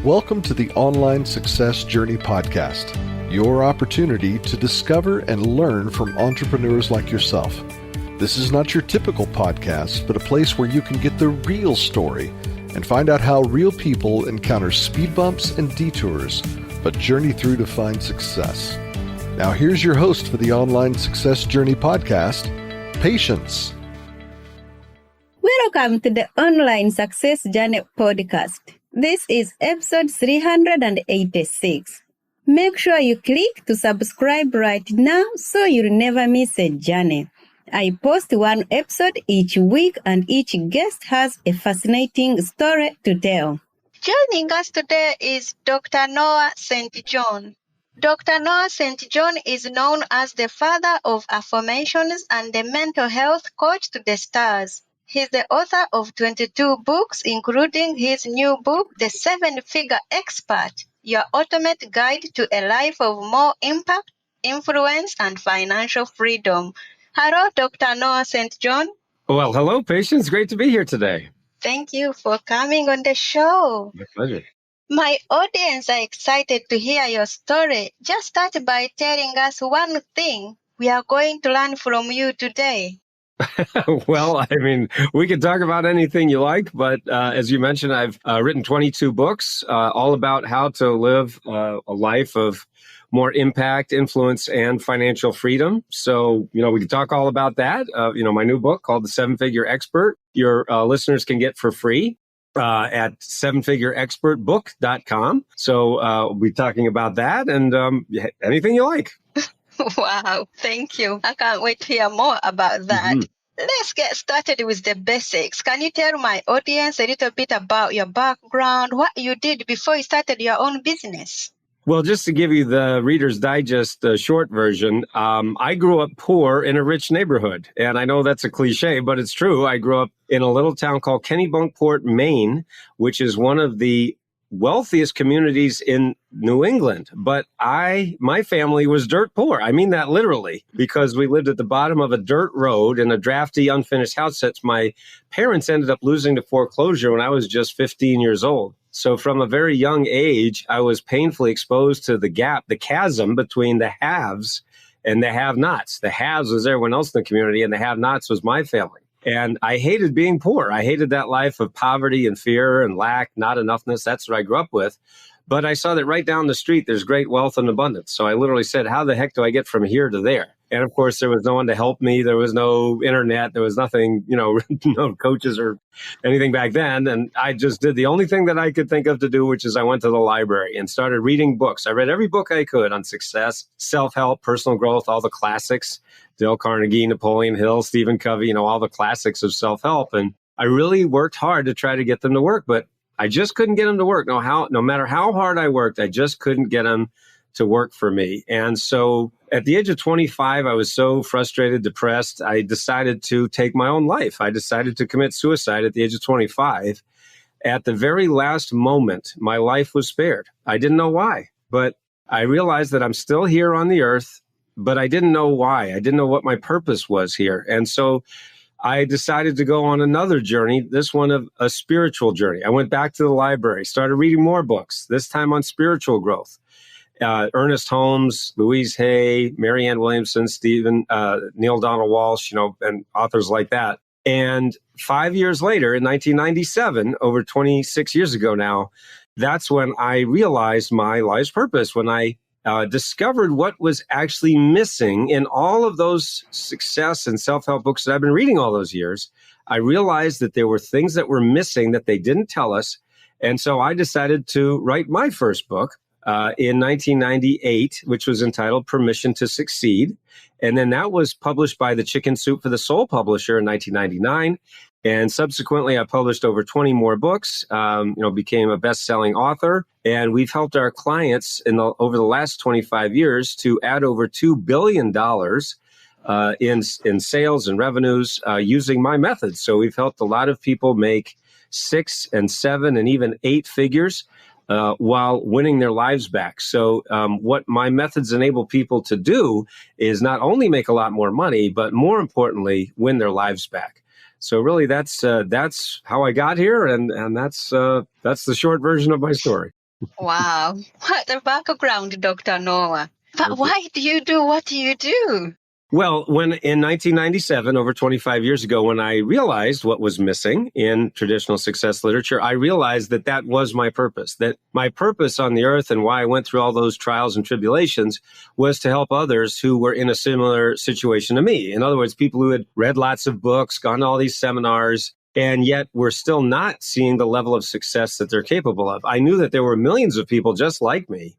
Welcome to the Online Success Journey Podcast, your opportunity to discover and learn from entrepreneurs like yourself. This is not your typical podcast, but a place where you can get the real story and find out how real people encounter speed bumps and detours, but journey through to find success. Now here's your host for the Online Success Journey Podcast, Patience. Welcome to the Online Success Journey Podcast. This is episode 386. Make sure you click to subscribe right now so you'll never miss a journey. I post one episode each week and each guest has a fascinating story to tell. Joining us today is Dr. Noah St. John. Dr. Noah St. John is known as the father of affirmations and the mental health coach to the stars. He's the author of 22 books, including his new book, The 7-Figure Expert, Your Ultimate Guide to a Life of More Impact, Influence, and Financial Freedom. Hello, Dr. Noah St. John. Well, hello, Patience. Great to be here today. Thank you for coming on the show. My pleasure. My audience are excited to hear your story. Just start by telling us one thing we are going to learn from you today. Well, I mean, we could talk about anything you like, but as you mentioned, I've written 22 books all about how to live a life of more impact, influence, and financial freedom. So, we can talk all about that. My new book called The 7-Figure Expert, your listeners can get for free at 7figureexpertbook.com. So we'll be talking about that and anything you like. Wow, thank you. I can't wait to hear more about that. Mm-hmm. Let's get started with the basics. Can you tell my audience a little bit about your background, what you did before you started your own business? Well, just to give you the Reader's Digest short version, I grew up poor in a rich neighborhood. And I know that's a cliche, but it's true. I grew up in a little town called Kennebunkport, Maine, which is one of the wealthiest communities in New England. But my family was dirt poor. I mean that literally, because we lived at the bottom of a dirt road in a drafty, unfinished house that my parents ended up losing to foreclosure when I was just 15 years old. So from a very young age, I was painfully exposed to the chasm between the haves and the have-nots. The haves was everyone else in the community, and the have-nots was my family. And I hated being poor. I hated that life of poverty and fear and lack, not enoughness. That's what I grew up with. But I saw that right down the street, there's great wealth and abundance. So I literally said, how the heck do I get from here to there? And of course, there was no one to help me. There was no internet. There was nothing, no coaches or anything back then. And I just did the only thing that I could think of to do, which is I went to the library and started reading books. I read every book I could on success, self-help, personal growth, all the classics, Dale Carnegie, Napoleon Hill, Stephen Covey, all the classics of self-help. And I really worked hard to try to get them to work, but I just couldn't get them to work. No matter how hard I worked, I just couldn't get them to work for me. And so at the age of 25, I was so frustrated, depressed, I decided to take my own life. I decided to commit suicide at the age of 25. At the very last moment, my life was spared. I didn't know why, but I realized that I'm still here on the earth, but I didn't know why. I didn't know what my purpose was here. And so I decided to go on another journey, this one of a spiritual journey. I went back to the library, started reading more books, this time on spiritual growth. Ernest Holmes, Louise Hay, Marianne Williamson, Neil Donald Walsh, and authors like that. And 5 years later, in 1997, over 26 years ago now, that's when I realized my life's purpose, when I discovered what was actually missing in all of those success and self-help books that I've been reading all those years. I realized that there were things that were missing that they didn't tell us. And so I decided to write my first book in 1998, which was entitled Permission to Succeed. And then that was published by the Chicken Soup for the Soul publisher in 1999. And subsequently, I published over 20 more books, became a best-selling author. And we've helped our clients over the last 25 years to add over $2 billion in sales and revenues using my methods. So we've helped a lot of people make 6 and 7 and even 8 figures while winning their lives back. So what my methods enable people to do is not only make a lot more money, but more importantly, win their lives back. So really, that's how I got here, and that's the short version of my story. Wow. What a background, Dr. Noah. But Thank you. why do you do what you do? Well, when in 1997, over 25 years ago, when I realized what was missing in traditional success literature, I realized that that was my purpose, that my purpose on the earth and why I went through all those trials and tribulations was to help others who were in a similar situation to me. In other words, people who had read lots of books, gone to all these seminars, and yet were still not seeing the level of success that they're capable of. I knew that there were millions of people just like me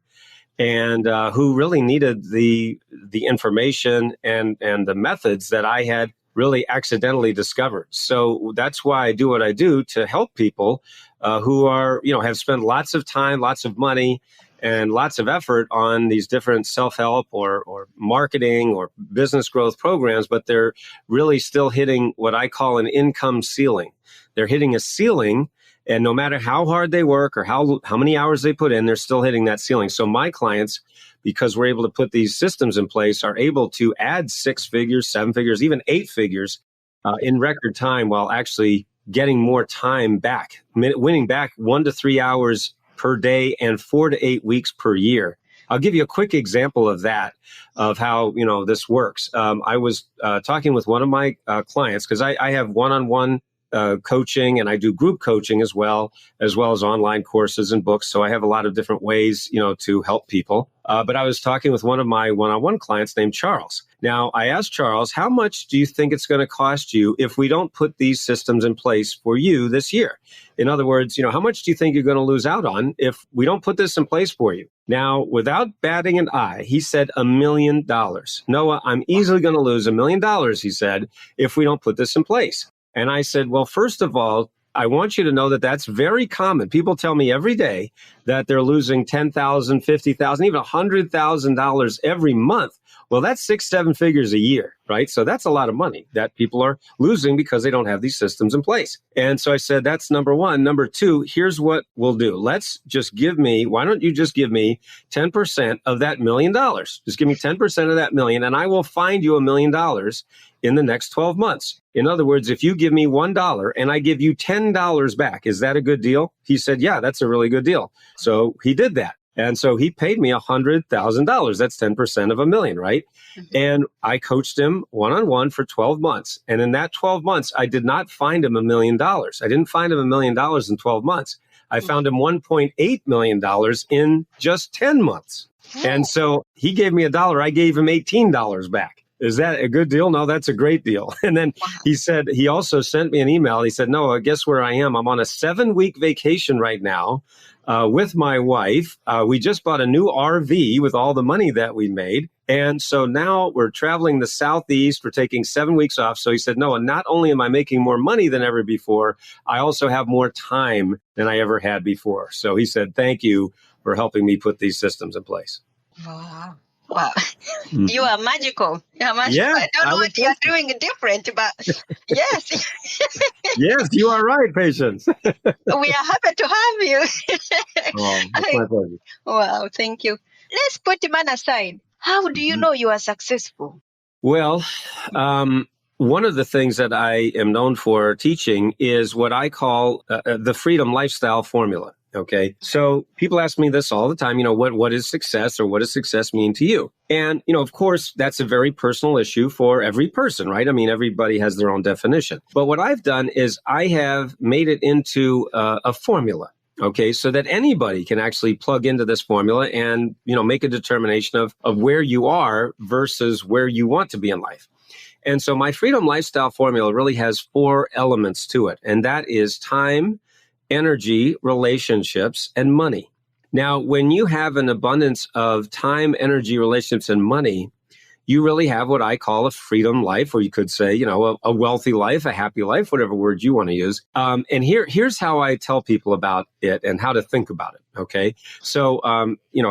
and who really needed the information and the methods that I had really accidentally discovered. So that's why I do what I do, to help people who are, have spent lots of time, lots of money, and lots of effort on these different self-help or marketing or business growth programs, but they're really still hitting what I call an income ceiling. They're hitting a ceiling, and no matter how hard they work or how many hours they put in, they're still hitting that ceiling. So my clients, because we're able to put these systems in place, are able to add 6 figures, 7 figures, even 8 figures in record time, while actually getting more time back, winning back 1 to 3 hours per day and 4 to 8 weeks per year. I'll give you a quick example of that, of how this works. I was talking with one of my clients, because I have one-on-one coaching, and I do group coaching as well as online courses and books. So I have a lot of different ways, to help people. But I was talking with one of my one-on-one clients named Charles. Now, I asked Charles, how much do you think it's going to cost you if we don't put these systems in place for you this year? In other words, how much do you think you're going to lose out on if we don't put this in place for you? Now, without batting an eye, he said $1 million. Noah, I'm easily going to lose $1 million, he said, if we don't put this in place. And I said, well, first of all, I want you to know that that's very common. People tell me every day that they're losing $10,000, $50,000, even $100,000 every month. Well, that's 6, 7 figures a year, right? So that's a lot of money that people are losing because they don't have these systems in place. And so I said, that's number one. Number two, here's what we'll do. Why don't you just give me 10% of that $1 million? Just give me 10% of that million, and I will find you $1 million in the next 12 months. In other words, if you give me $1 and I give you $10 back, is that a good deal? He said, yeah, that's a really good deal. So he did that. And so he paid me $100,000. That's 10% of $1 million, right? Mm-hmm. And I coached him one-on-one for 12 months. And in that 12 months, I did not find him $1 million. I didn't find him $1 million in 12 months. I found him $1.8 million in just 10 months. And so he gave me $1. I gave him $18 back. Is that a good deal? No, that's a great deal. And then he said, he also sent me an email. He said, no, guess where I am? I'm on a 7-week vacation right now with my wife. We just bought a new RV with all the money that we made. And so now we're traveling the Southeast. We're taking 7 weeks off. So he said, no, not only am I making more money than ever before, I also have more time than I ever had before. So he said, thank you for helping me put these systems in place. Wow. You are magical. You are magical. Yeah, I don't know what you are doing different, but yes. Yes, you are right, Patience. We are happy to have you. Oh, it's my pleasure. Wow, thank you. Let's put man aside. How do you know you are successful? Well, one of the things that I am known for teaching is what I call the freedom lifestyle formula. Okay. So people ask me this all the time, what is success, or what does success mean to you? And, of course, that's a very personal issue for every person, right? I mean, everybody has their own definition. But what I've done is I have made it into a formula. Okay, so that anybody can actually plug into this formula and, make a determination of where you are versus where you want to be in life. And so my freedom lifestyle formula really has 4 elements to it. And that is time, energy, relationships, and money. Now, when you have an abundance of time, energy, relationships, and money, you really have what I call a freedom life, or you could say, a wealthy life, a happy life, whatever word you want to use. And here's how I tell people about it and how to think about it. Okay. So,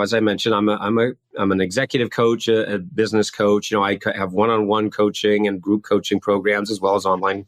as I mentioned, I'm an executive coach, a business coach. I have one-on-one coaching and group coaching programs, as well as online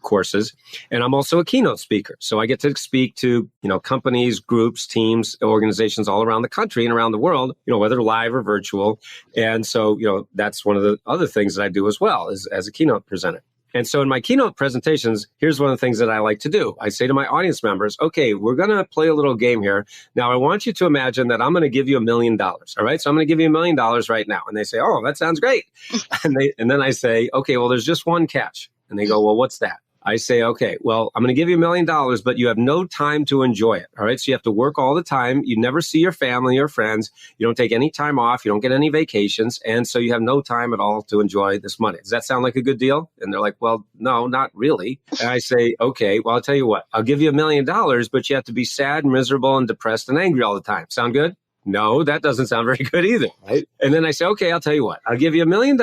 courses. And I'm also a keynote speaker. So I get to speak to, companies, groups, teams, organizations all around the country and around the world, whether live or virtual. And so, that's one of the other things that I do as well as a keynote presenter. And so in my keynote presentations, here's one of the things that I like to do. I say to my audience members, okay, we're going to play a little game here. Now, I want you to imagine that I'm going to give you $1 million. All right. So I'm going to give you $1 million right now. And they say, oh, that sounds great. And then I say, okay, well, there's just one catch. And they go, well, what's that? I say, okay, well, I'm going to give you $1 million, but you have no time to enjoy it. All right. So you have to work all the time. You never see your family or friends. You don't take any time off. You don't get any vacations. And so you have no time at all to enjoy this money. Does that sound like a good deal? And they're like, well, no, not really. And I say, okay, well, I'll tell you what, I'll give you $1 million, but you have to be sad, miserable, and depressed and angry all the time. Sound good? No, that doesn't sound very good either, right? And then I say, okay, I'll tell you what, I'll give you $1 million,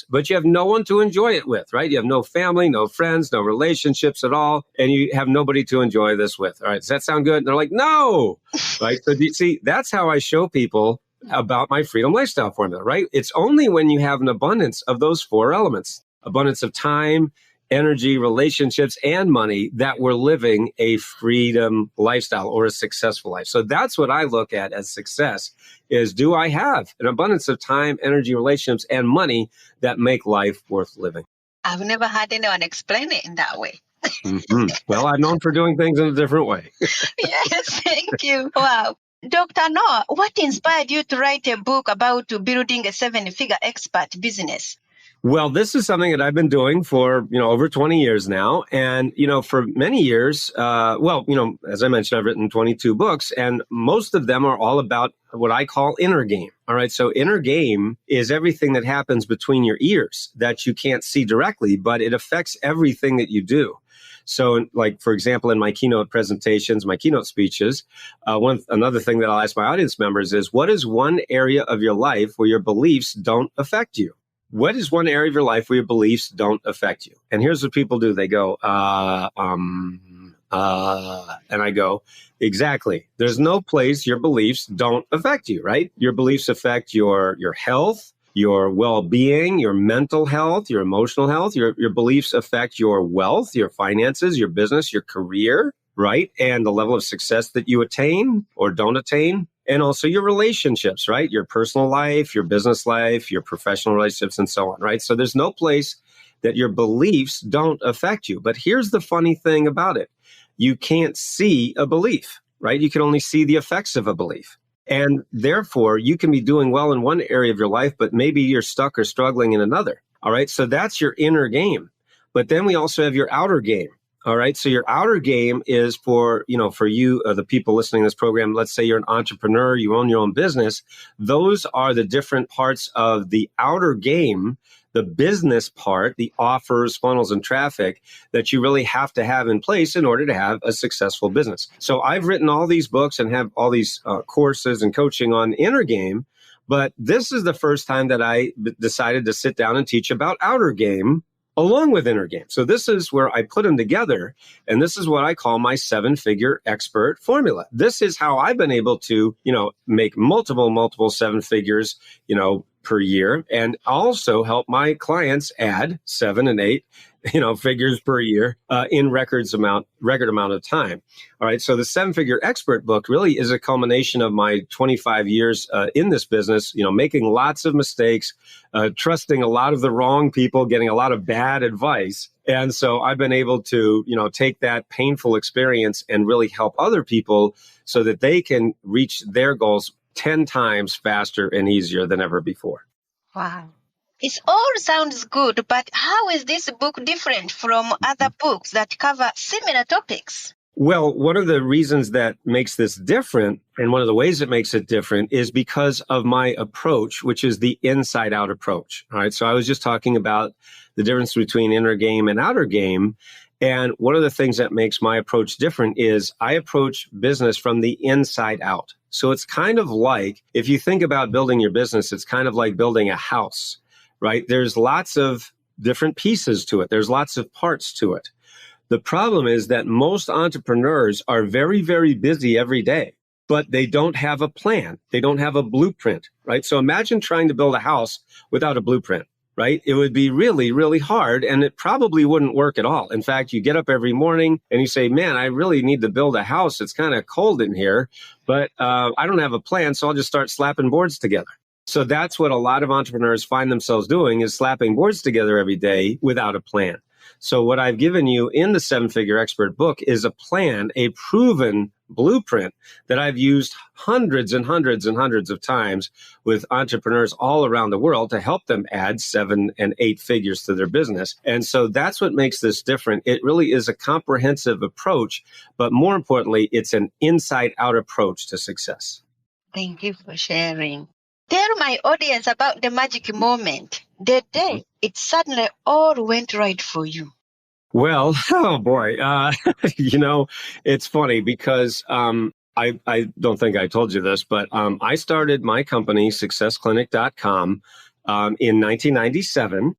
but you have no one to enjoy it with, right? You have no family, no friends, no relationships at all, and you have nobody to enjoy this with. All right, does that sound good? And they're like, no, right? So do you see, that's how I show people about my freedom lifestyle formula, right? It's only when you have an abundance of those 4 elements, abundance of time, energy, relationships, and money, that we're living a freedom lifestyle or a successful life. So that's what I look at as success is, do I have an abundance of time, energy, relationships, and money that make life worth living? I've never had anyone explain it in that way. Mm-hmm. Well, I'm known for doing things in a different way. Yes, thank you. Wow. Dr. Noah, what inspired you to write a book about building a 7-figure expert business? Well, this is something that I've been doing for, over 20 years now. And, for many years, as I mentioned, I've written 22 books, and most of them are all about what I call inner game. All right. So inner game is everything that happens between your ears that you can't see directly, but it affects everything that you do. So like, for example, in my keynote presentations, my keynote speeches, another thing that I'll ask my audience members is, what is one area of your life where your beliefs don't affect you? What is one area of your life where your beliefs don't affect you? And here's what people do. They go, and I go, exactly. There's no place your beliefs don't affect you, right? Your beliefs affect your health, your well-being, your mental health, your emotional health. Your beliefs affect your wealth, your finances, your business, your career, right? And the level of success that you attain or don't attain. And also your relationships, right? Your personal life, your business life, your professional relationships, and so on, right? So there's no place that your beliefs don't affect you. But here's the funny thing about it. You can't see a belief, right? You can only see the effects of a belief. And therefore, you can be doing well in one area of your life, but maybe you're stuck or struggling in another. All right. So that's your inner game. But then we also have your outer game. All right. So your outer game is for you, the people listening to this program. Let's say you're an entrepreneur, you own your own business. Those are the different parts of the outer game, the business part, the offers, funnels, and traffic that you really have to have in place in order to have a successful business. So I've written all these books and have all these courses and coaching on inner game. But this is the first time that I decided to sit down and teach about outer game along with inner game. So this is where I put them together. And this is what I call my 7-figure expert formula. This is how I've been able to, make multiple 7 figures, per year, and also help my clients add 7 and 8, figures per year in record amount of time. All right. So the 7-figure expert book really is a culmination of my 25 years in this business, making lots of mistakes, trusting a lot of the wrong people, getting a lot of bad advice. And so I've been able to, take that painful experience and really help other people so that they can reach their goals 10 times faster and easier than ever before. Wow. It all sounds good, but how is this book different from other books that cover similar topics? Well, one of the reasons that makes this different, and one of the ways it makes it different, is because of my approach, which is the inside out approach. All right. So I was just talking about the difference between inner game and outer game. And one of the things that makes my approach different is I approach business from the inside out. So it's kind of like, if you think about building your business, it's kind of like building a house, right? There's lots of different pieces to it. There's lots of parts to it. The problem is that most entrepreneurs are very, very busy every day, but they don't have a plan. They don't have a blueprint, right? So imagine trying to build a house without a blueprint. Right? It would be really, really hard, and it probably wouldn't work at all. In fact, you get up every morning and you say, man, I really need to build a house. It's kind of cold in here, but I don't have a plan, so I'll just start slapping boards together. So that's what a lot of entrepreneurs find themselves doing, is slapping boards together every day without a plan. So what I've given you in the 7-Figure Expert book is a plan, a proven blueprint that I've used hundreds and hundreds and hundreds of times with entrepreneurs all around the world to help them add 7 and 8 figures to their business. And so that's what makes this different. It really is a comprehensive approach, but more importantly, it's an inside-out approach to success. Thank you for sharing. Tell my audience about the magic moment, the day it suddenly all went right for you. Well, oh boy, it's funny because I don't think I told you this, but I started my company, successclinic.com, in 1997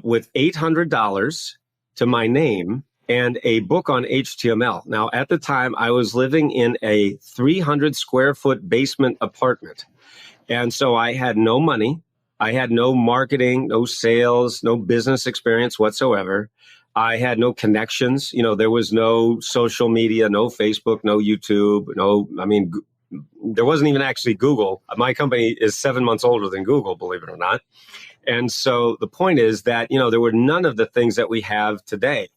with $800 to my name and a book on HTML. Now, at the time, I was living in a 300 square foot basement apartment. And so I had no money. I had no marketing, no sales, no business experience whatsoever. I had no connections. There was no social media, no Facebook, no YouTube, there wasn't even actually Google. My company is 7 months older than Google, believe it or not. And so the point is that, there were none of the things that we have today,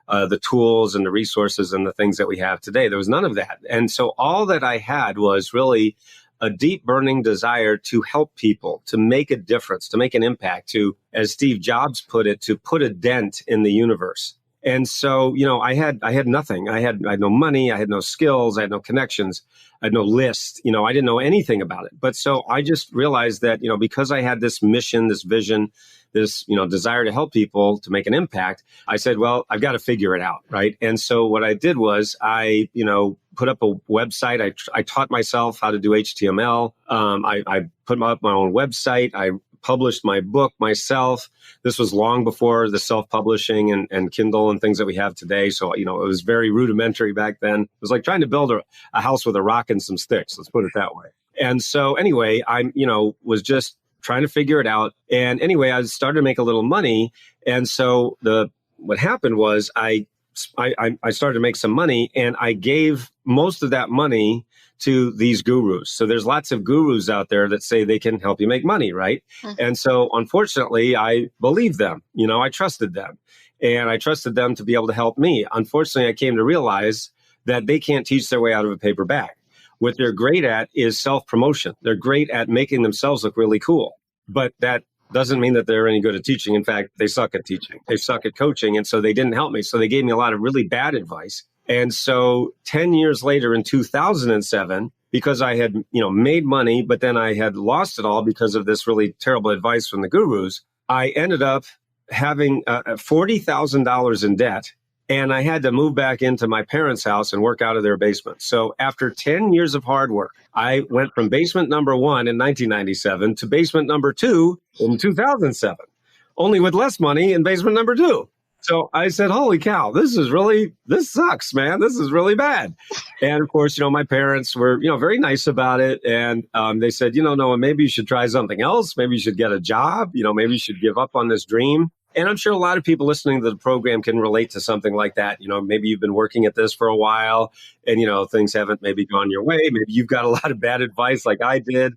the tools and the resources and the things that we have today. There was none of that. And so all that I had was really a deep burning desire to help people, to make a difference, to make an impact, to, as Steve Jobs put it, to put a dent in the universe. And so, I had nothing. I had no money. I had no skills. I had no connections. I had no list. I didn't know anything about it. But so I just realized that, because I had this mission, this vision, this, desire to help people, to make an impact, I said, well, I've got to figure it out. Right. And so what I did was I, put up a website. I taught myself how to do HTML. I put up my own website. I published my book myself. This was long before the self-publishing and Kindle and things that we have today. So, it was very rudimentary back then. It was like trying to build a house with a rock and some sticks. Let's put it that way. And so anyway, I, was just trying to figure it out. And anyway, I started to make a little money. And so what happened was I started to make some money, and I gave most of that money to these gurus. So there's lots of gurus out there that say they can help you make money, right? Mm-hmm. And so unfortunately, I believed them. I trusted them, and I trusted them to be able to help me. Unfortunately, I came to realize that they can't teach their way out of a paper bag. What they're great at is self-promotion. They're great at making themselves look really cool, but that doesn't mean that they're any good at teaching. In fact, they suck at teaching. They suck at coaching. And so they didn't help me. So they gave me a lot of really bad advice. And so 10 years later in 2007, because I had, made money, but then I had lost it all because of this really terrible advice from the gurus, I ended up having $40,000 in debt. And I had to move back into my parents' house and work out of their basement. So after 10 years of hard work, I went from basement number 1 in 1997 to basement number 2 in 2007, only with less money in basement number 2. So I said, holy cow, this sucks, man. This is really bad. And of course, my parents were, very nice about it. And they said, Noah, maybe you should try something else. Maybe you should get a job. Maybe you should give up on this dream. And I'm sure a lot of people listening to the program can relate to something like that. Maybe you've been working at this for a while and, things haven't maybe gone your way. Maybe you've got a lot of bad advice like I did,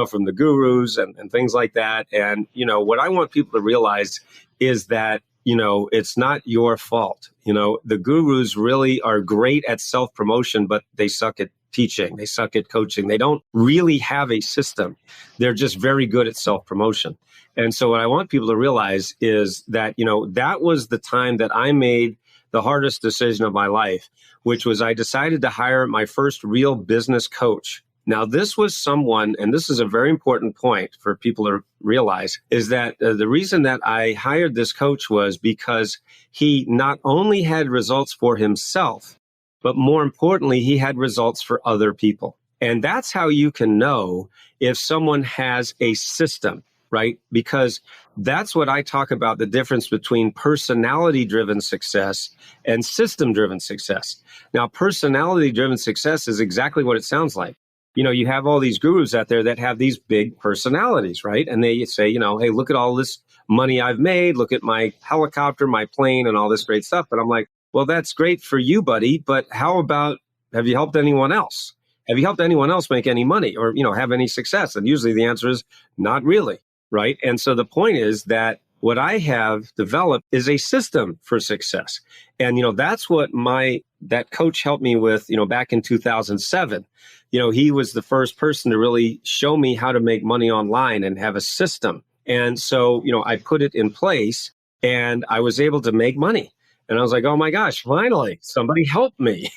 from the gurus and things like that. And, what I want people to realize is that, it's not your fault. The gurus really are great at self-promotion, but they suck at teaching. They suck at coaching. They don't really have a system. They're just very good at self-promotion. And so what I want people to realize is that, that was the time that I made the hardest decision of my life, which was I decided to hire my first real business coach. Now, this was someone, and this is a very important point for people to realize, is that the reason that I hired this coach was because he not only had results for himself, but more importantly, he had results for other people. And that's how you can know if someone has a system, right? Because that's what I talk about, the difference between personality-driven success and system-driven success. Now, personality-driven success is exactly what it sounds like. You have all these gurus out there that have these big personalities, right? And they say, hey, look at all this money I've made. Look at my helicopter, my plane, and all this great stuff. But I'm like, well, that's great for you, buddy. But how about, have you helped anyone else? Have you helped anyone else make any money or, have any success? And usually the answer is not really, right? And so the point is that what I have developed is a system for success. And, that's what that coach helped me with, back in 2007. He was the first person to really show me how to make money online and have a system. And so, I put it in place and I was able to make money. And I was like, oh my gosh, finally, somebody helped me,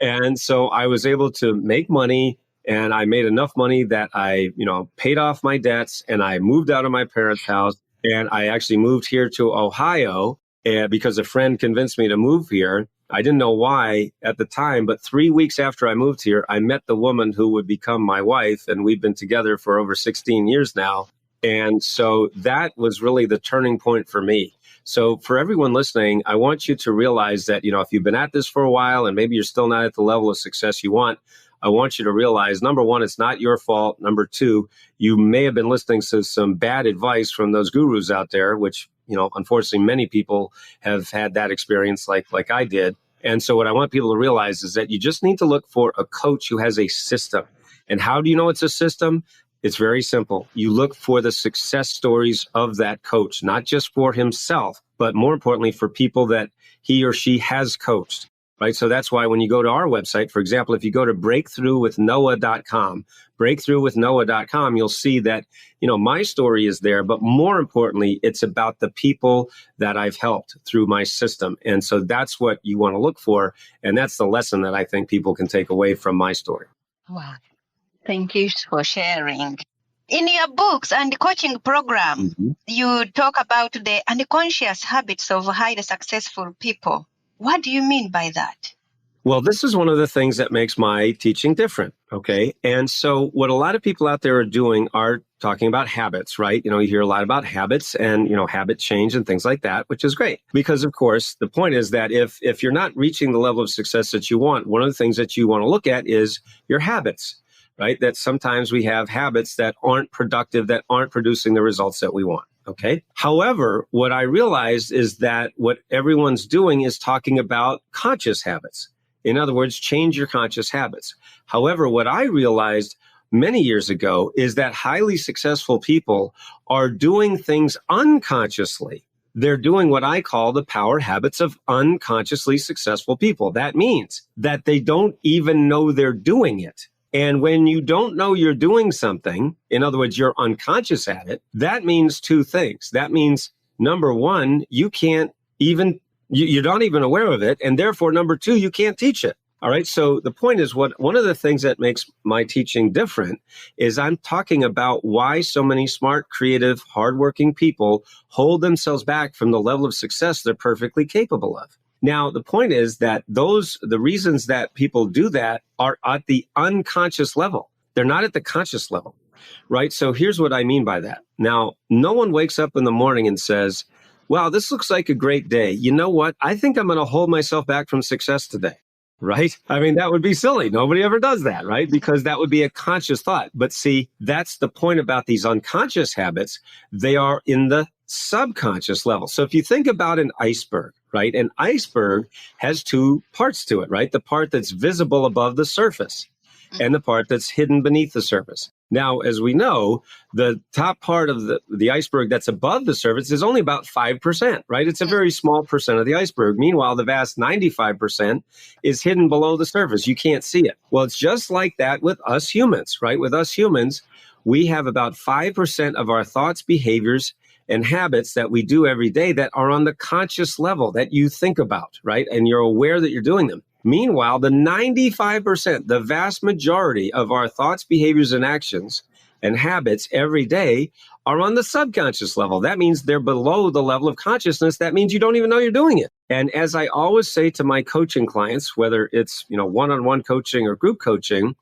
And so I was able to make money, and I made enough money that I, paid off my debts, and I moved out of my parents' house. And I actually moved here to Ohio because a friend convinced me to move here. I didn't know why at the time, but 3 weeks after I moved here, I met the woman who would become my wife. And we've been together for over 16 years now. And so that was really the turning point for me. So for everyone listening, I want you to realize that, if you've been at this for a while and maybe you're still not at the level of success you want, I want you to realize, number one, it's not your fault. Number two, you may have been listening to some bad advice from those gurus out there, which, unfortunately, many people have had that experience like I did. And so what I want people to realize is that you just need to look for a coach who has a system. And how do you know it's a system? It's very simple. You look for the success stories of that coach, not just for himself, but more importantly, for people that he or she has coached. Right. So that's why when you go to our website, for example, if you go to breakthroughwithnoah.com, you'll see that, my story is there. But more importantly, it's about the people that I've helped through my system. And so that's what you want to look for. And that's the lesson that I think people can take away from my story. Wow. Thank you for sharing. In your books and coaching program, you talk about the unconscious habits of highly successful people. What do you mean by that? Well, this is one of the things that makes my teaching different. Okay. And so what a lot of people out there are doing are talking about habits, right? You hear a lot about habits and, habit change and things like that, which is great. Because of course, the point is that if you're not reaching the level of success that you want, one of the things that you want to look at is your habits, right? That sometimes we have habits that aren't productive, that aren't producing the results that we want. Okay. However, what I realized is that what everyone's doing is talking about conscious habits. In other words, change your conscious habits. However, what I realized many years ago is that highly successful people are doing things unconsciously. They're doing what I call the power habits of unconsciously successful people. That means that they don't even know they're doing it. And when you don't know you're doing something, in other words, you're unconscious at it, that means two things. That means, number one, you're not even aware of it. And therefore, number two, you can't teach it. All right. So the point is, one of the things that makes my teaching different is I'm talking about why so many smart, creative, hardworking people hold themselves back from the level of success they're perfectly capable of. Now, the point is that the reasons that people do that are at the unconscious level. They're not at the conscious level, right? So here's what I mean by that. Now, no one wakes up in the morning and says, wow, this looks like a great day. You know what? I think I'm going to hold myself back from success today, right? I mean, that would be silly. Nobody ever does that, right? Because that would be a conscious thought. But see, that's the point about these unconscious habits. They are in the subconscious level. So if you think about an iceberg, right? An iceberg has two parts to it, right? The part that's visible above the surface and the part that's hidden beneath the surface. Now, as we know, the top part of the iceberg that's above the surface is only about 5%, right? It's a very small percent of the iceberg. Meanwhile, the vast 95% is hidden below the surface. You can't see it. Well, it's just like that with us humans, right? With us humans, we have about 5% of our thoughts, behaviors, and habits that we do every day that are on the conscious level that you think about, right? And you're aware that you're doing them. Meanwhile, the 95%, the vast majority of our thoughts, behaviors, and actions and habits every day are on the subconscious level. That means they're below the level of consciousness. That means you don't even know you're doing it. And as I always say to my coaching clients, whether it's, one-on-one coaching or group coaching,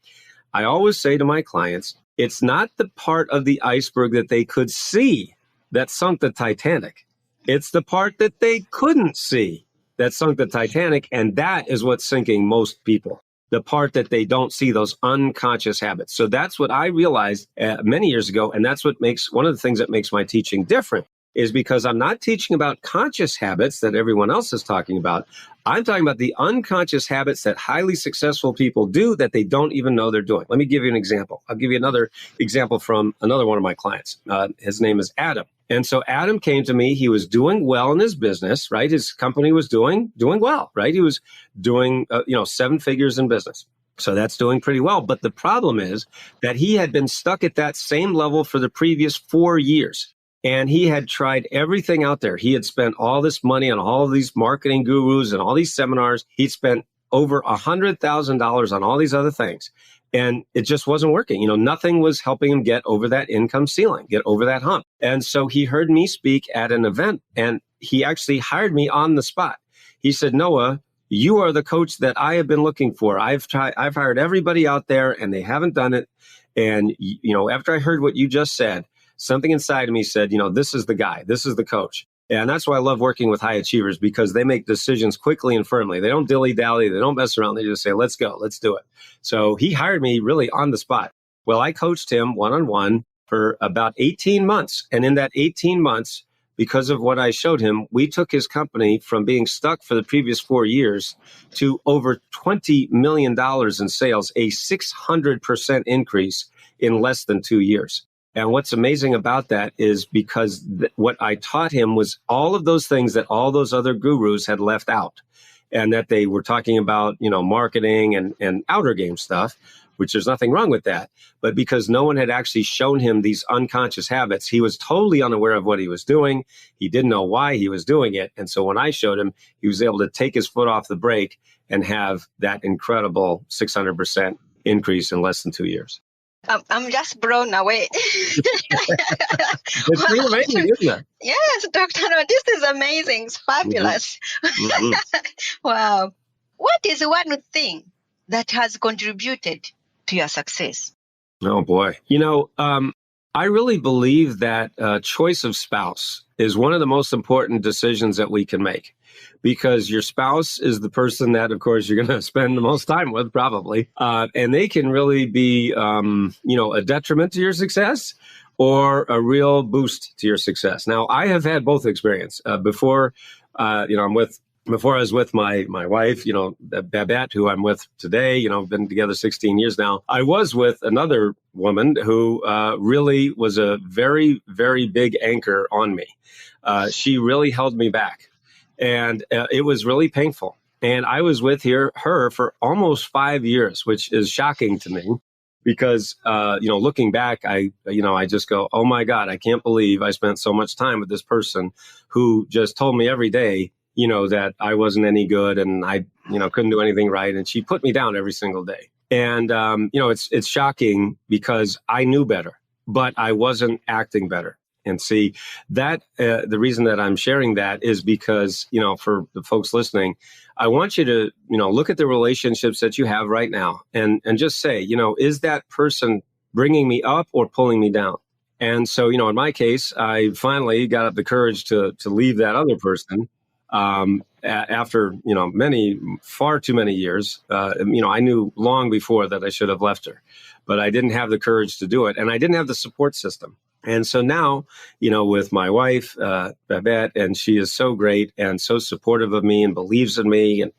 I always say to my clients, it's not the part of the iceberg that they could see that sunk the Titanic. It's the part that they couldn't see that sunk the Titanic, and that is what's sinking most people. The part that they don't see, those unconscious habits. So that's what I realized many years ago, and that's what makes one of the things that makes my teaching different, is because I'm not teaching about conscious habits that everyone else is talking about. I'm talking about the unconscious habits that highly successful people do that they don't even know they're doing. Let me give you an example. I'll give you another example from another one of my clients. His name is Adam. And so Adam came to me. He was doing well in his business, right? His company was doing well, right? He was doing, 7 figures in business. So that's doing pretty well. But the problem is that he had been stuck at that same level for the previous 4 years. And he had tried everything out there. He had spent all this money on all of these marketing gurus and all these seminars. He'd spent over $100,000 on all these other things. And it just wasn't working. Nothing was helping him get over that income ceiling, get over that hump. And so he heard me speak at an event, and he actually hired me on the spot. He said, Noah, you are the coach that I have been looking for. I've hired everybody out there and they haven't done it. And, after I heard what you just said, something inside of me said, this is the guy, this is the coach. And that's why I love working with high achievers, because they make decisions quickly and firmly. They don't dilly-dally. They don't mess around. They just say, let's go. Let's do it. So he hired me really on the spot. Well, I coached him one-on-one for about 18 months. And in that 18 months, because of what I showed him, we took his company from being stuck for the previous 4 years to over $20 million in sales, a 600% increase in less than 2 years. And what's amazing about that is because what I taught him was all of those things that all those other gurus had left out, and that they were talking about, marketing and outer game stuff, which there's nothing wrong with that. But because no one had actually shown him these unconscious habits, he was totally unaware of what he was doing. He didn't know why he was doing it. And so when I showed him, he was able to take his foot off the brake and have that incredible 600% increase in less than 2 years. I'm just blown away. It's pretty amazing, isn't it? Yes, Dr. No, this is amazing. It's fabulous. Mm-hmm. Wow. What is one thing that has contributed to your success? Oh, boy. I really believe that choice of spouse is one of the most important decisions that we can make, because your spouse is the person that, of course, you're going to spend the most time with, probably. And they can really be, a detriment to your success or a real boost to your success. Now, I have had both experience. Before I was with my wife, Babette, who I'm with today, been together 16 years now. I was with another woman who really was a very, very big anchor on me. She really held me back, and it was really painful. And I was with her for almost 5 years, which is shocking to me, because, looking back, I just go, oh my God, I can't believe I spent so much time with this person who just told me every day, that I wasn't any good and I, couldn't do anything right. And she put me down every single day. And, it's shocking because I knew better, but I wasn't acting better. And see that the reason that I'm sharing that is because, for the folks listening, I want you to, look at the relationships that you have right now and just say, is that person bringing me up or pulling me down? And so, in my case, I finally got up the courage to leave that other person. After, far too many years, I knew long before that I should have left her, but I didn't have the courage to do it. And I didn't have the support system. And so now, with my wife, Babette, and she is so great and so supportive of me and believes in me. And,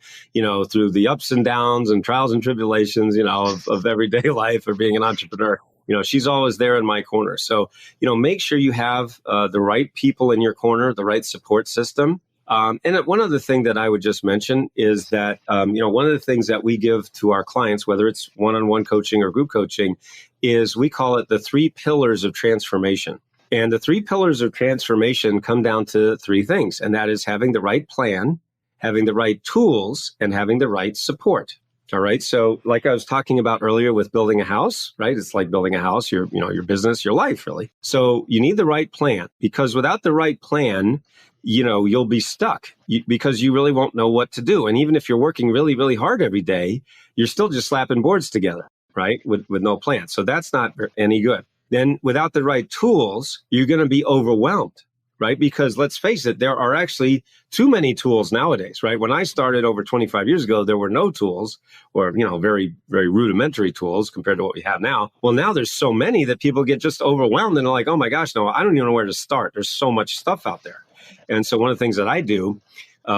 through the ups and downs and trials and tribulations, of everyday life or being an entrepreneur, she's always there in my corner. So, make sure you have the right people in your corner, the right support system. And one other thing that I would just mention is that, one of the things that we give to our clients, whether it's one-on-one coaching or group coaching, is we call it the 3 pillars of transformation. And the 3 pillars of transformation come down to 3 things, and that is having the right plan, having the right tools, and having the right support. All right. So like I was talking about earlier with building a house, right? It's like building a house, your business, your life, really. So you need the right plan, because without the right plan, you'll be stuck because you really won't know what to do. And even if you're working really, really hard every day, you're still just slapping boards together, right? With no plan. So that's not any good. Then without the right tools, you're going to be overwhelmed, right? Because let's face it, there are actually too many tools nowadays, right? When I started over 25 years ago, there were no tools, or, very, very rudimentary tools compared to what we have now. Well, now there's so many that people get just overwhelmed and they're like, oh my gosh, no, I don't even know where to start. There's so much stuff out there. And so one of the things that I do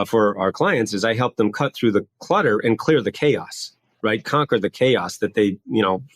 for our clients is I help them cut through the clutter and clear the chaos, right? Conquer the chaos that they,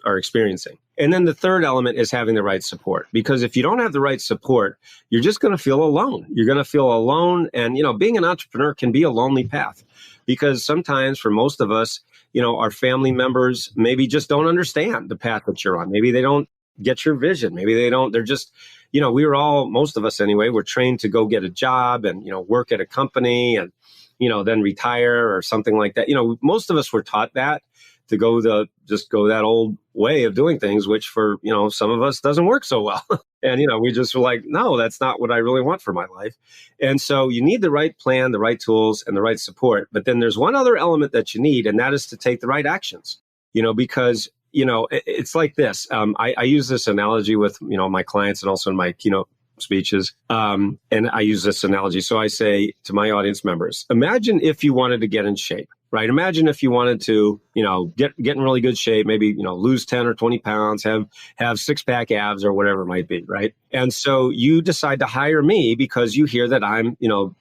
are experiencing. And then the third element is having the right support, because if you don't have the right support, you're just going to feel alone. You're going to feel alone. And, being an entrepreneur can be a lonely path, because sometimes for most of us, our family members maybe just don't understand the path that you're on. Maybe they don't get your vision. Maybe they're just, we were all, most of us anyway, we're trained to go get a job and, work at a company and, then retire or something like that. Most of us were taught that, to go that old way of doing things, which for, some of us doesn't work so well. And, we just were like, no, that's not what I really want for my life. And so you need the right plan, the right tools, and the right support. But then there's one other element that you need, and that is to take the right actions, because, it's like this. I use this analogy with, my clients and also in my keynote speeches. And I use this analogy. So I say to my audience members, imagine if you wanted to get in shape, right? Imagine if you wanted to, get in really good shape, maybe, lose 10 or 20 pounds, have six-pack abs or whatever it might be, right? And so you decide to hire me because you hear that I'm,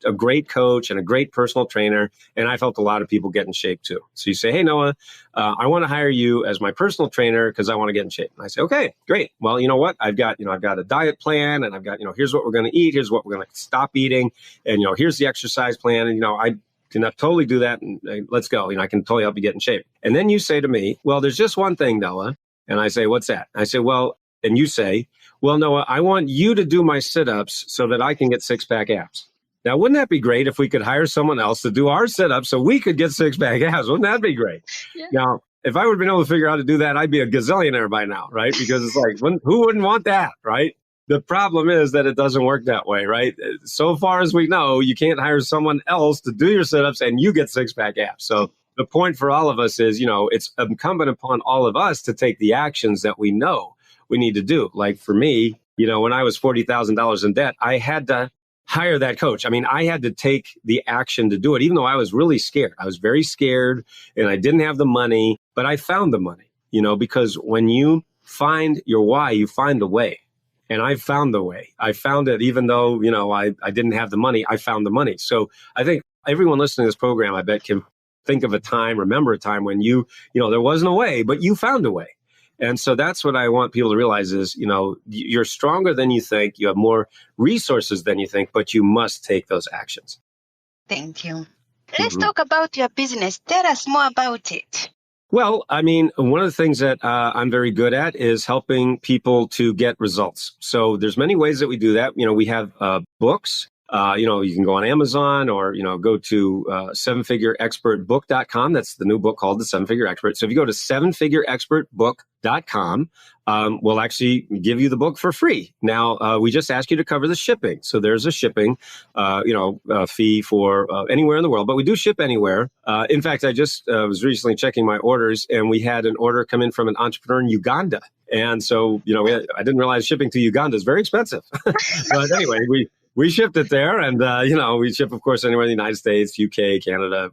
a great coach and a great personal trainer. And I've helped a lot of people get in shape too. So you say, hey, Noah, I want to hire you as my personal trainer because I want to get in shape. And I say, okay, great. Well, you know what? I've got a diet plan, and I've got, here's what we're going to eat. Here's what we're going to stop eating. And, here's the exercise plan. And, I can totally do that. And let's go. I can totally help you get in shape. And then you say to me, well, there's just one thing, Noah. And I say, what's that? I say, well, and you say, well, Noah, I want you to do my sit-ups so that I can get six-pack abs. Now, wouldn't that be great if we could hire someone else to do our sit-ups so we could get six-pack abs? Wouldn't that be great? Yeah. Now, if I would have been able to figure out how to do that, I'd be a gazillionaire by now, right? Because it's like, who wouldn't want that, right? The problem is that it doesn't work that way, right? So far as we know, you can't hire someone else to do your sit-ups and you get six-pack abs. So the point for all of us is, it's incumbent upon all of us to take the actions that we know we need to do. Like for me, when I was $40,000 in debt, I had to hire that coach. I mean, I had to take the action to do it, even though I was really scared. I was very scared and I didn't have the money, but I found the money, because when you find your why, you find the way. And I found the way. I found it, even though, I didn't have the money, I found the money. So I think everyone listening to this program, I bet, can think of a time, remember a time when there wasn't a way, but you found a way. And so that's what I want people to realize is, you're stronger than you think. You have more resources than you think, but you must take those actions. Thank you. Let's talk about your business. Tell us more about it. Well, I mean, one of the things that I'm very good at is helping people to get results. So there's many ways that we do that. We have books. You can go on Amazon or, go to sevenfigureexpertbook.com. That's the new book called The Seven Figure Expert. So if you go to sevenfigureexpertbook.com, we'll actually give you the book for free. Now, we just ask you to cover the shipping. So there's a shipping, fee for anywhere in the world, but we do ship anywhere. In fact, I just was recently checking my orders and we had an order come in from an entrepreneur in Uganda. And so, I didn't realize shipping to Uganda is very expensive. But anyway, we shipped it there, and we ship, of course, anywhere in the United States, UK, Canada,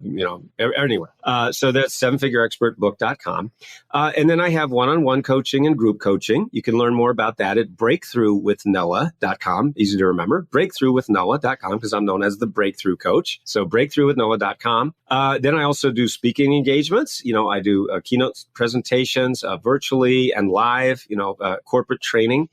anywhere. So that's sevenfigureexpertbook.com. And then I have one-on-one coaching and group coaching. You can learn more about that at breakthroughwithnoah.com. Easy to remember, breakthroughwithnoah.com, because I'm known as the Breakthrough Coach. So breakthroughwithnoah.com. Then I also do speaking engagements. I do keynote presentations virtually and live, corporate training.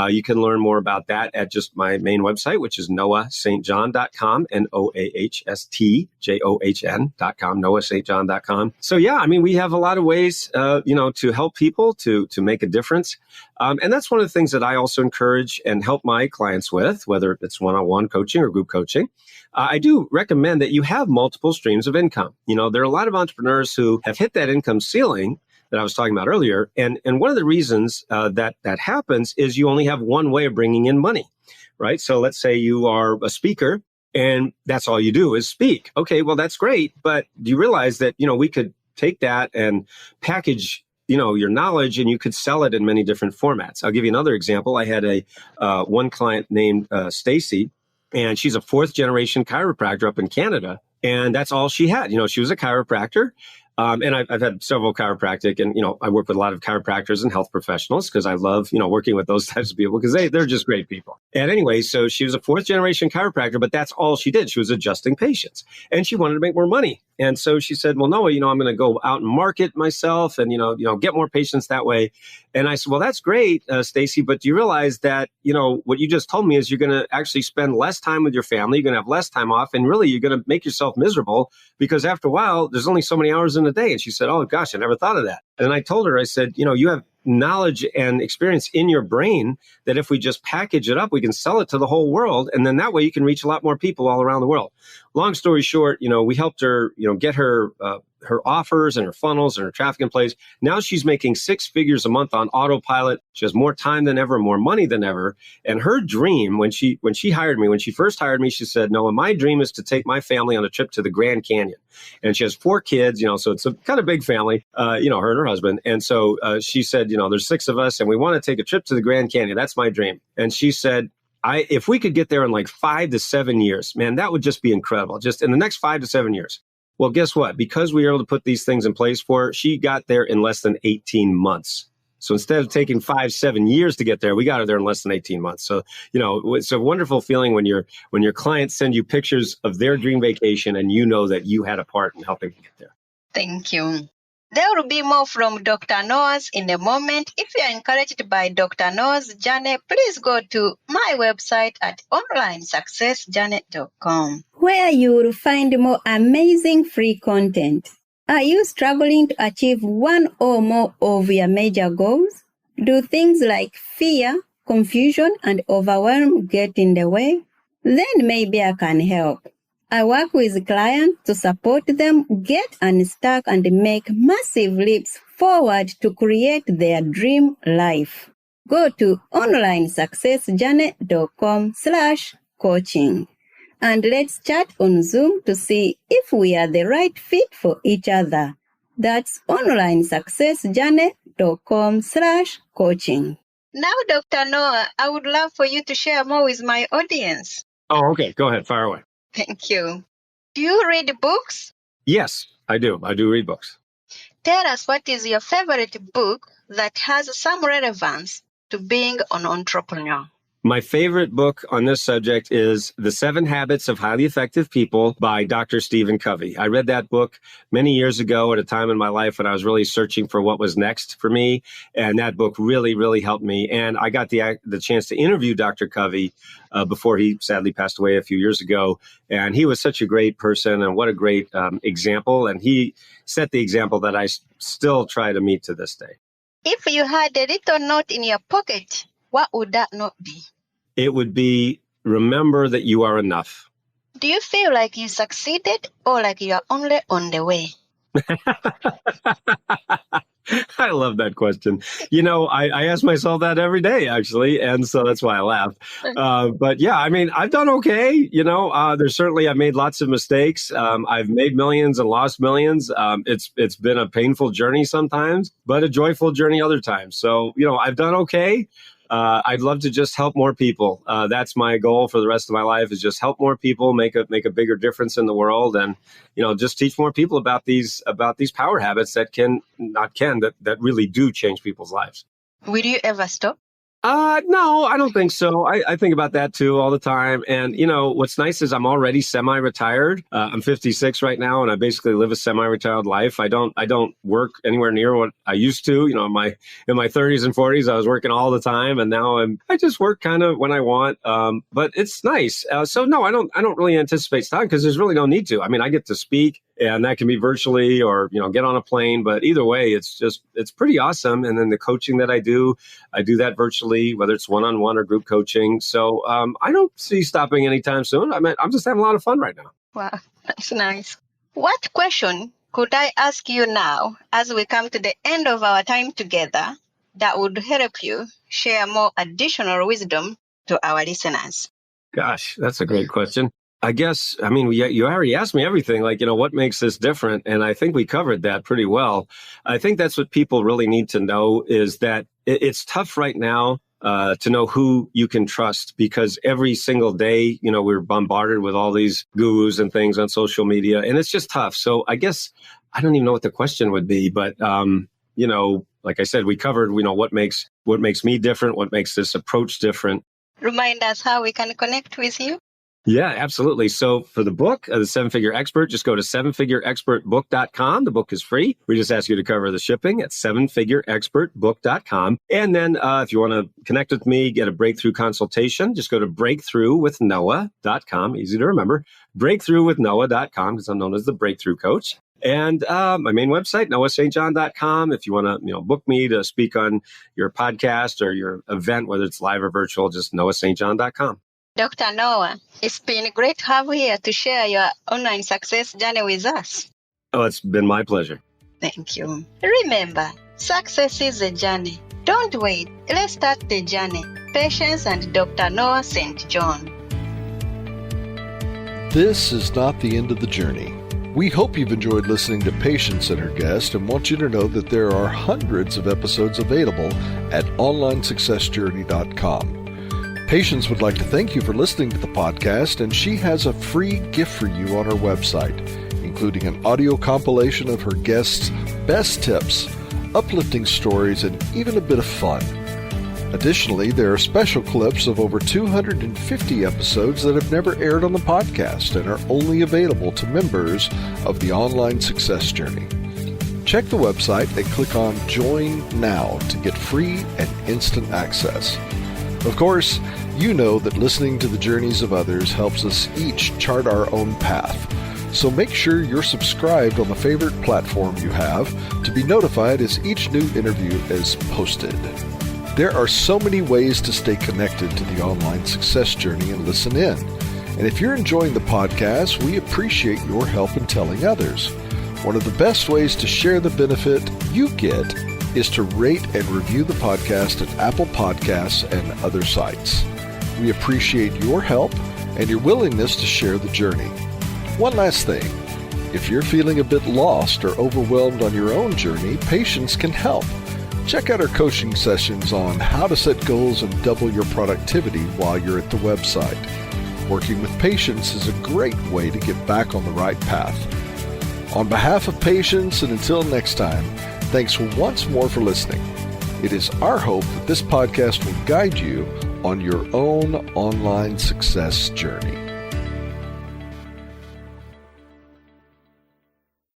You can learn more about that at just my main website, which is noahstjohn.com, NOAHSTJOHN.com, noahstjohn.com. So yeah, I mean, we have a lot of ways, to help people to make a difference. And that's one of the things that I also encourage and help my clients with, whether it's one-on-one coaching or group coaching. I do recommend that you have multiple streams of income. There are a lot of entrepreneurs who have hit that income ceiling that I was talking about earlier. And one of the reasons that happens is you only have one way of bringing in money, right? So let's say you are a speaker and that's all you do is speak. Okay, well, that's great. But do you realize that, we could take that and package, your knowledge and you could sell it in many different formats. I'll give you another example. I had one client named Stacy, and she's a fourth generation chiropractor up in Canada. And that's all she had. She was a chiropractor. And I've had several chiropractic and, I work with a lot of chiropractors and health professionals because I love, working with those types of people because they're just great people. And anyway, so she was a fourth generation chiropractor, but that's all she did. She was adjusting patients and she wanted to make more money. And so she said, well, no, I'm going to go out and market myself and, get more patients that way. And I said, well, that's great, Stacy, but do you realize that, what you just told me is you're going to actually spend less time with your family. You're going to have less time off. And really, you're going to make yourself miserable because after a while, there's only so many hours in a day. And she said, oh, gosh, I never thought of that. And I told her, I said, you have knowledge and experience in your brain that if we just package it up, we can sell it to the whole world. And then that way you can reach a lot more people all around the world. Long story short, we helped her, get her offers and her funnels and her traffic in place. Now she's making 6 figures a month on autopilot. She has more time than ever, more money than ever. And her dream when she hired me, when she first hired me, she said, no, my dream is to take my family on a trip to the Grand Canyon. And she has 4 kids, so it's a kind of big family, her and her husband. And so she said, there's 6 of us and we want to take a trip to the Grand Canyon. That's my dream. And she said, if we could get there in like 5 to 7 years, man, that would just be incredible. Just in the next 5 to 7 years. Well, guess what? Because we were able to put these things in place for her, she got there in less than 18 months. So instead of taking 5-7 years to get there, we got her there in less than 18 months. So, it's a wonderful feeling when your clients send you pictures of their dream vacation and you know that you had a part in helping them get there. Thank you. There will be more from Dr. Noah's in a moment. If you are encouraged by Dr. Noah's journey, please go to my website at onlinesuccessjourney.com, where you will find more amazing free content. Are you struggling to achieve one or more of your major goals? Do things like fear, confusion, and overwhelm get in the way? Then maybe I can help. I work with clients to support them get unstuck and make massive leaps forward to create their dream life. Go to onlinesuccessjourney.com/coaching and let's chat on Zoom to see if we are the right fit for each other. That's onlinesuccessjourney.com/coaching. Now, Dr. Noah, I would love for you to share more with my audience. Oh, okay. Go ahead. Fire away. Thank you. Do you read books? Yes, I do. I do read books. Tell us, what is your favorite book that has some relevance to being an entrepreneur? My favorite book on this subject is The 7 Habits of Highly Effective People by Dr. Stephen Covey. I read that book many years ago at a time in my life when I was really searching for what was next for me. And that book really, really helped me. And I got the chance to interview Dr. Covey before he sadly passed away a few years ago. And he was such a great person and what a great example. And he set the example that I still try to meet to this day. If you had a little note in your pocket, what would that note be? It would be, remember that you are enough. Do you feel like you succeeded or like you are only on the way? I love that question. I ask myself that every day, actually. And so that's why I laugh. But yeah, I mean, I've done okay. There's certainly, I've made lots of mistakes. I've made millions and lost millions. It's been a painful journey sometimes, but a joyful journey other times. So, I've done okay. I'd love to just help more people. That's my goal for the rest of my life, is just help more people, make a bigger difference in the world, and just teach more people about these power habits that that really do change people's lives. Will you ever stop? No, I don't think so. I think about that too all the time. And, what's nice is I'm already semi-retired. I'm 56 right now, and I basically live a semi-retired life. I don't work anywhere near what I used to. In my 30s and 40s, I was working all the time, and now I just work kind of when I want. But it's nice. So no, I don't really anticipate stopping because there's really no need to. I mean, I get to speak, and that can be virtually or, get on a plane. But either way, it's pretty awesome. And then the coaching that I do that virtually, whether it's one-on-one or group coaching. So I don't see stopping anytime soon. I'm just having a lot of fun right now. Wow, that's nice. What question could I ask you now as we come to the end of our time together that would help you share more additional wisdom to our listeners? Gosh, that's a great question. I guess, you already asked me everything, like, what makes this different? And I think we covered that pretty well. I think that's what people really need to know, is that it's tough right now to know who you can trust, because every single day, we're bombarded with all these gurus and things on social media, and it's just tough. So I guess I don't even know what the question would be, but, like I said, we covered, what makes me different, what makes this approach different. remind us how we can connect with you? Yeah, absolutely. So for the book, The 7-Figure Expert, just go to 7figureexpertbook.com. The book is free. We just ask you to cover the shipping at 7figureexpertbook.com. And then if you want to connect with me, get a breakthrough consultation, just go to breakthroughwithnoah.com. Easy to remember. Breakthroughwithnoah.com, because I'm known as the Breakthrough Coach. And my main website, noahstjohn.com. If you want to book me to speak on your podcast or your event, whether it's live or virtual, just noahstjohn.com. Dr. Noah, it's been great to have you here to share your online success journey with us. Oh, it's been my pleasure. Thank you. Remember, success is a journey. Don't wait. Let's start the journey. Patience and Dr. Noah St. John. This is not the end of the journey. We hope you've enjoyed listening to Patience and her guest and want you to know that there are hundreds of episodes available at onlinesuccessjourney.com. Patience would like to thank you for listening to the podcast, and she has a free gift for you on her website, including an audio compilation of her guests' best tips, uplifting stories, and even a bit of fun. Additionally, there are special clips of over 250 episodes that have never aired on the podcast and are only available to members of the Online Success Journey. Check the website and click on Join Now to get free and instant access. Of course, you know that listening to the journeys of others helps us each chart our own path. So make sure you're subscribed on the favorite platform you have to be notified as each new interview is posted. There are so many ways to stay connected to the Online Success Journey and listen in. And if you're enjoying the podcast, we appreciate your help in telling others. One of the best ways to share the benefit you get is to rate and review the podcast at Apple Podcasts and other sites. We appreciate your help and your willingness to share the journey. One last thing. If you're feeling a bit lost or overwhelmed on your own journey, Patience can help. Check out our coaching sessions on how to set goals and double your productivity while you're at the website. Working with Patience is a great way to get back on the right path. On behalf of Patience, and until next time, thanks once more for listening. It is our hope that this podcast will guide you on your own online success journey.